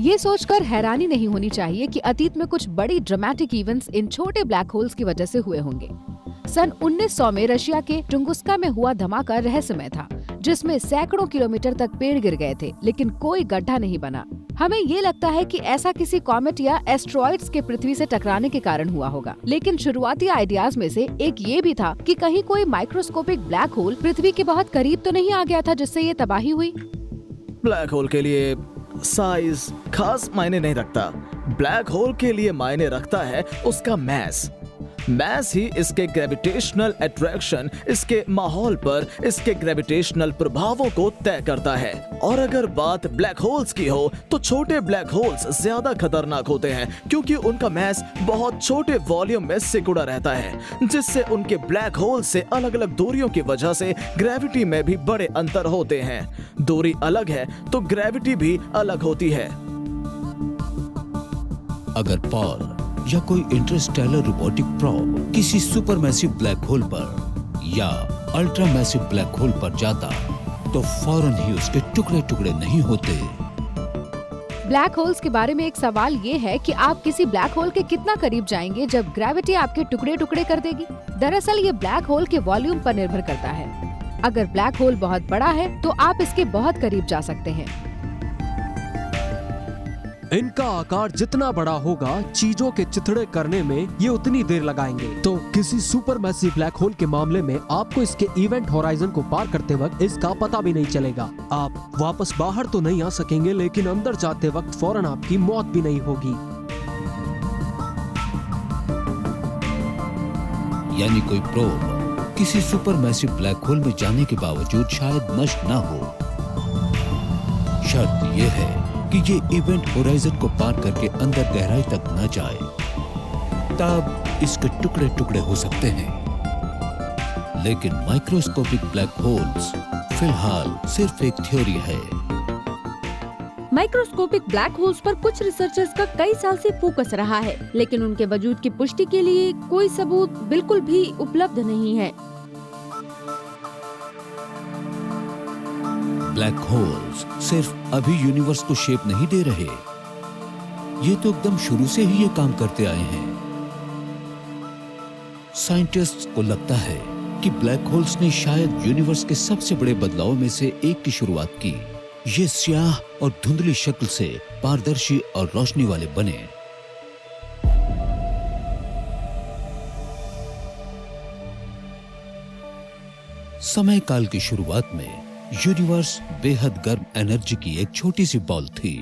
ये सोचकर हैरानी नहीं होनी चाहिए कि अतीत में कुछ बड़ी ड्रामेटिक इवेंट्स इन छोटे ब्लैक होल्स की वजह से हुए होंगे। सन 1900 में रशिया के टुंगुस्का में हुआ धमाका रहस्यमय था, जिसमें सैकड़ों किलोमीटर तक पेड़ गिर गए थे, लेकिन कोई गड्ढा नहीं बना। हमें ये लगता है कि ऐसा किसी कॉमेट या एस्ट्रॉइड्स के पृथ्वी से टकराने के कारण हुआ होगा, लेकिन शुरुआती आइडियाज में से एक ये भी था कि कहीं कोई माइक्रोस्कोपिक ब्लैक होल पृथ्वी के बहुत करीब तो नहीं आ गया था, जिससे ये तबाही हुई। ब्लैक होल के लिए साइज खास मायने नहीं रखता। ब्लैक होल के लिए मायने रखता है उसका मैस। मैस ही इसके ग्रेविटेशनल अट्रैक्शन, इसके माहौल पर इसके ग्रेविटेशनल प्रभावों को तय करता है। और अगर बात ब्लैक होल्स की हो तो छोटे ब्लैक होल्स ज्यादा खतरनाक होते हैं, क्योंकि उनका मैस बहुत छोटे वॉल्यूम में सिकुड़ा रहता है, जिससे उनके ब्लैक होल से अलग अलग दूरियों की वजह से ग्रेविटी में भी बड़े अंतर होते हैं। दूरी अलग है तो ग्रेविटी भी अलग होती है। अगर पॉल या कोई इंटरस्टेलर रोबोटिक प्रॉब किसी सुपरमैसिव ब्लैक होल पर या अल्ट्रामैसिव ब्लैक होल पर जाता तो फौरन ही उसके टुकड़े टुकड़े नहीं होते। ब्लैक होल्स के बारे में एक सवाल ये है कि आप किसी ब्लैक होल के कितना करीब जाएंगे जब ग्रेविटी आपके टुकड़े टुकड़े कर देगी। दरअसल ये ब्लैक होल के वॉल्यूम पर निर्भर करता है। अगर ब्लैक होल बहुत बड़ा है तो आप इसके बहुत करीब जा सकते हैं। इनका आकार जितना बड़ा होगा, चीजों के चिथड़े करने में ये उतनी देर लगाएंगे। तो किसी सुपरमैसिव ब्लैक होल के मामले में आपको इसके इवेंट होराइजन को पार करते वक्त इसका पता भी नहीं चलेगा। आप वापस बाहर तो नहीं आ सकेंगे, लेकिन अंदर जाते वक्त फौरन आपकी मौत भी नहीं होगी। यानी कोई प्रोब किसी सुपरमैसिव ब्लैक होल में जाने के बावजूद शायद नष्ट ना हो। शर्त यह है कि ये इवेंट होराइजन को पार करके अंदर गहराई तक न जाए, तब इसके टुकड़े टुकड़े हो सकते हैं। लेकिन माइक्रोस्कोपिक ब्लैक होल्स फिलहाल सिर्फ एक थ्योरी है। माइक्रोस्कोपिक ब्लैक होल्स पर कुछ रिसर्चर्स का कई साल से फोकस रहा है, लेकिन उनके वजूद की पुष्टि के लिए कोई सबूत बिल्कुल भी उपलब्ध नहीं है। ब्लैक होल्स सिर्फ अभी यूनिवर्स को शेप नहीं दे रहे, ये तो एकदम शुरू से ही ये काम करते आए हैं। साइंटिस्ट्स को लगता है कि ब्लैक होल्स ने शायद यूनिवर्स के सबसे बड़े बदलाव में से एक की शुरुआत की। ये स्याह और धुंधली शक्ल से पारदर्शी और रोशनी वाले बने। समय काल की शुरुआत में यूनिवर्स बेहद गर्म एनर्जी की एक छोटी सी बॉल थी।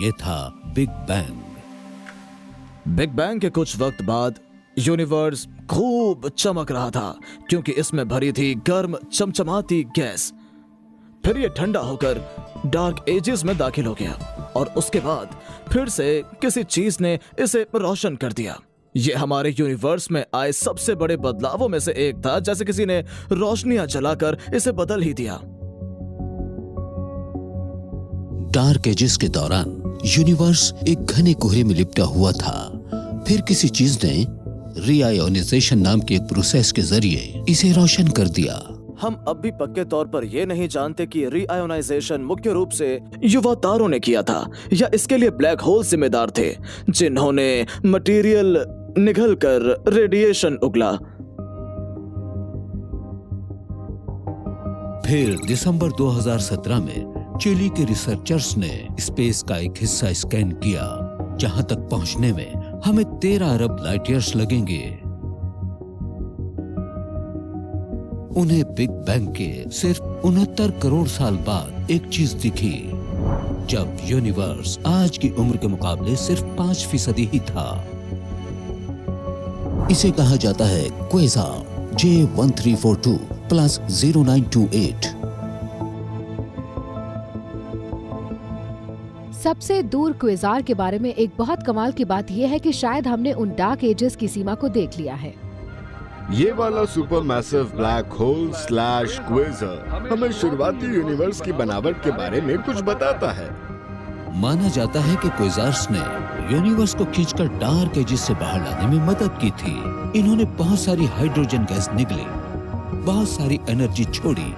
ये था बिग बैंग। बिग बैंग के कुछ वक्त बाद यूनिवर्स खूब चमक रहा था क्योंकि इसमें भरी थी गर्म चमचमाती गैस। फिर ये ठंडा होकर डार्क एजेस में दाखिल हो गया और उसके बाद फिर से किसी चीज ने इसे रोशन कर दिया। ये हमारे यूनिवर्स में आए सबसे बड़े बदलावों में से एक था, जैसे किसी ने रोशनियां जलाकर इसे बदल ही दिया। डार्क एजेस के दौरान यूनिवर्स एक घने कोहरे में लिपटा हुआ था। फिर किसी चीज ने रीआयोनाइजेशन नाम के एक प्रोसेस के जरिए इसे रोशन कर दिया। हम अब भी पक्के तौर पर यह नहीं जानते कि रीआयोनाइजेशन मुख्य रूप से युवा तारों ने किया था या इसके लिए ब्लैक होल जिम्मेदार थे, जिन्होंने मटेरियल निगलकर रेडिएशन उगला। फिर दिसंबर 2017 में चिली के रिसर्चर्स ने स्पेस का एक हिस्सा स्कैन किया, जहां तक पहुंचने में हमें 13 अरब लाइट ईयर्स लगेंगे। उन्हें बिग बैंग के सिर्फ 69 करोड़ साल बाद एक चीज दिखी, जब यूनिवर्स आज की उम्र के मुकाबले सिर्फ 5% ही था। इसे कहा जाता है क्वेज़ार J1342 प्लस 0928। सबसे दूर क्वेज़ार के बारे में एक बहुत कमाल की बात यह है कि शायद हमने उन डार्क एजेस की सीमा को देख लिया है। ये वाला super massive black hole slash quasar हमें शुरुआती यूनिवर्स की बनावट के बारे में कुछ बताता है। माना जाता है कि क्वेज़ार्स ने यूनिवर्स को खींचकर डार्क एजेस से बाहर लाने में मदद की थी। इन्होंने बहुत सारी हाइड्रोजन गैस निकली, बहुत सारी एनर्जी छोड़ी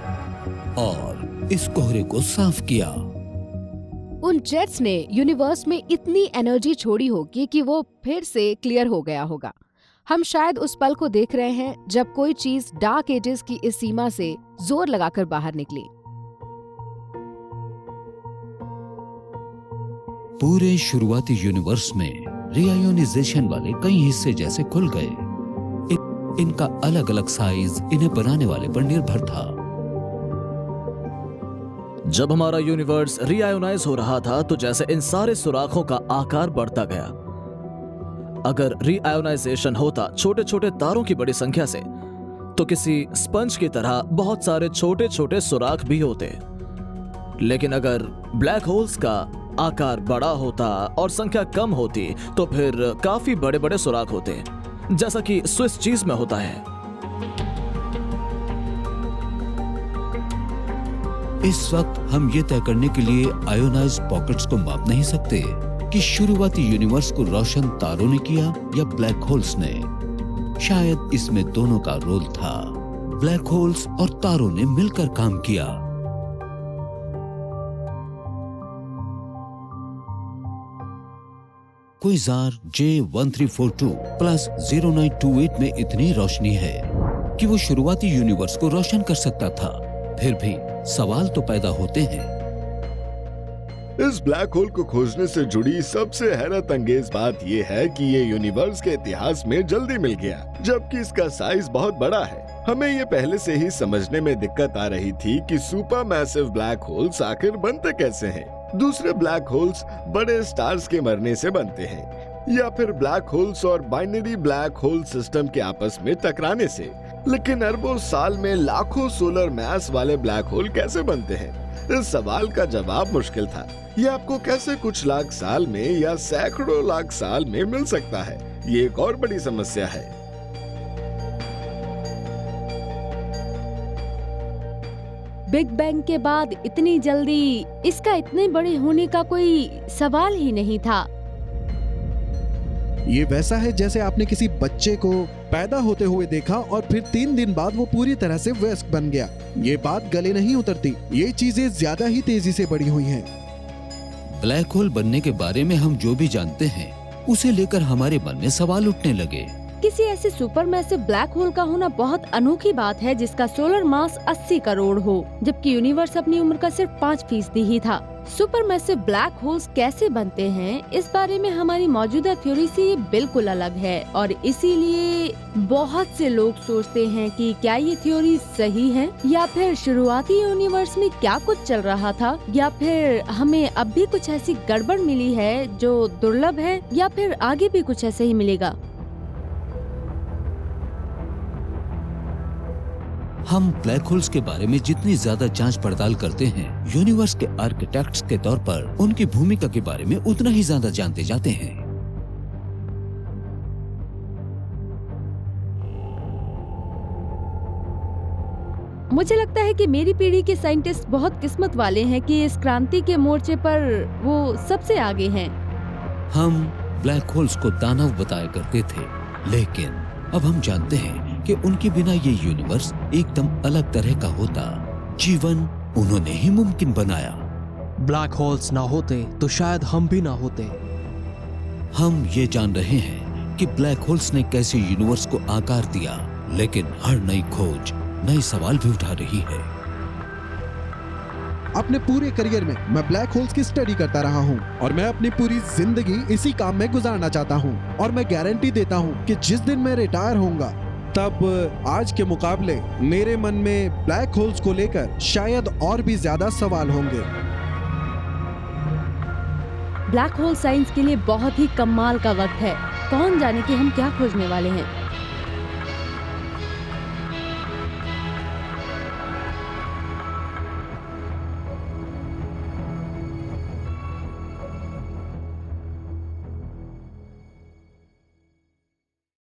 और इस कोहरे को साफ किया। उन जेट्स ने यूनिवर्स में इतनी एनर्जी छोड़ी होगी कि वो फिर से क्लियर हो गया होगा। हम शायद उस पल को देख रहे हैं जब कोई चीज डार्क एजेस की इस सीमा से जोर लगाकर बाहर निकली। पूरे शुरुआती यूनिवर्स में रीआयोनाइजेशन वाले कई हिस्से जैसे खुल गए। इनका अलग अलग साइज इन्हें बनाने वाले पर निर्भर था। जब हमारा यूनिवर्स रीआयोनाइज हो रहा था तो जैसे इन सारे सुराखों का आकार बढ़ता गया। अगर रीआयोनाइजेशन होता छोटे छोटे तारों की बड़ी संख्या से, तो किसी स्पंज की तरह बहुत सारे छोटे छोटे सुराख भी होते। लेकिन अगर ब्लैक होल्स का आकार बड़ा होता और संख्या कम होती तो फिर काफी बड़े बड़े सुराख होते, जैसा कि स्विस चीज में होता है। इस वक्त हम ये तय करने के लिए आयोनाइज्ड पॉकेट्स को माप नहीं सकते कि शुरुआती यूनिवर्स को रोशन तारों ने किया या ब्लैक होल्स ने। शायद इसमें दोनों का रोल था। ब्लैक होल्स और तारों ने मिलकर काम किया। क्वेज़ार J1342 प्लस 0928 में इतनी रोशनी है कि वो शुरुआती यूनिवर्स को रोशन कर सकता था। फिर भी सवाल तो पैदा होते हैं। इस ब्लैक होल को खोजने से जुड़ी सबसे हैरत अंगेज बात यह है कि ये यूनिवर्स के इतिहास में जल्दी मिल गया, जबकि इसका साइज बहुत बड़ा है। हमें ये पहले से ही समझने में दिक्कत आ रही थी कि सुपर मैसिव ब्लैक होल्स आखिर बनते कैसे हैं। दूसरे ब्लैक होल्स बड़े स्टार्स के मरने से बनते हैं या फिर ब्लैक होल्स और बाइनरी ब्लैक होल सिस्टम के आपस में टकराने से। लेकिन अरबों साल में लाखों सोलर मास वाले ब्लैक होल कैसे बनते हैं? इस सवाल का जवाब मुश्किल था। ये आपको कैसे कुछ लाख साल में या सैकड़ों लाख साल में मिल सकता है, ये एक और बड़ी समस्या है। बिग बैंग के बाद इतनी जल्दी इसका इतने बड़े होने का कोई सवाल ही नहीं था। ये वैसा है जैसे आपने किसी बच्चे को पैदा होते हुए देखा और फिर 3 दिन बाद वो पूरी तरह से वयस्क बन गया। ये बात गले नहीं उतरती। ये चीजें ज्यादा ही तेजी से बढ़ी हुई हैं। ब्लैक होल बनने के बारे में हम जो भी जानते हैं उसे लेकर हमारे मन में सवाल उठने लगे। किसी ऐसे सुपर मैसिव ब्लैक होल का होना बहुत अनोखी बात है जिसका सोलर मास 80 करोड़ हो, जबकि यूनिवर्स अपनी उम्र का सिर्फ 5% ही था। सुपरमैसिव ब्लैक होल्स कैसे बनते हैं, इस बारे में हमारी मौजूदा थ्योरी से ये बिल्कुल अलग है और इसीलिए बहुत से लोग सोचते हैं कि क्या ये थ्योरी सही है या फिर शुरुआती यूनिवर्स में क्या कुछ चल रहा था, या फिर हमें अब भी कुछ ऐसी गड़बड़ मिली है जो दुर्लभ है, या फिर आगे भी कुछ ऐसे ही मिलेगा। हम ब्लैक होल्स के बारे में जितनी ज्यादा जांच पड़ताल करते हैं, यूनिवर्स के आर्किटेक्ट्स के तौर पर उनकी भूमिका के बारे में उतना ही ज्यादा जानते जाते हैं। मुझे लगता है कि मेरी पीढ़ी के साइंटिस्ट बहुत किस्मत वाले हैं कि इस क्रांति के मोर्चे पर वो सबसे आगे हैं। हम ब्लैक होल्स को दानव बताया करते थे, लेकिन अब हम जानते हैं कि उनके बिना ये यूनिवर्स एकदम अलग तरह का होता। जीवन उन्होंने ही मुमकिन बनाया। ब्लैक होल्स ना होते तो शायद हम भी ना होते। हम ये जान रहे हैं कि ब्लैक होल्स ने कैसे यूनिवर्स को आकार दिया, लेकिन हर नई खोज नए सवाल भी उठा रही है। अपने पूरे करियर में मैं ब्लैक होल्स की स्टडी करता रहा हूं और मैं अपनी पूरी जिंदगी इसी काम में गुजारना चाहता हूं। और मैं गारंटी देता हूं कि जिस दिन मैं रिटायर होऊंगा, तब आज के मुकाबले मेरे मन में ब्लैक होल्स को लेकर शायद और भी ज्यादा सवाल होंगे। ब्लैक होल साइंस के लिए बहुत ही कमाल का वक्त है। कौन जाने कि हम क्या खोजने वाले हैं।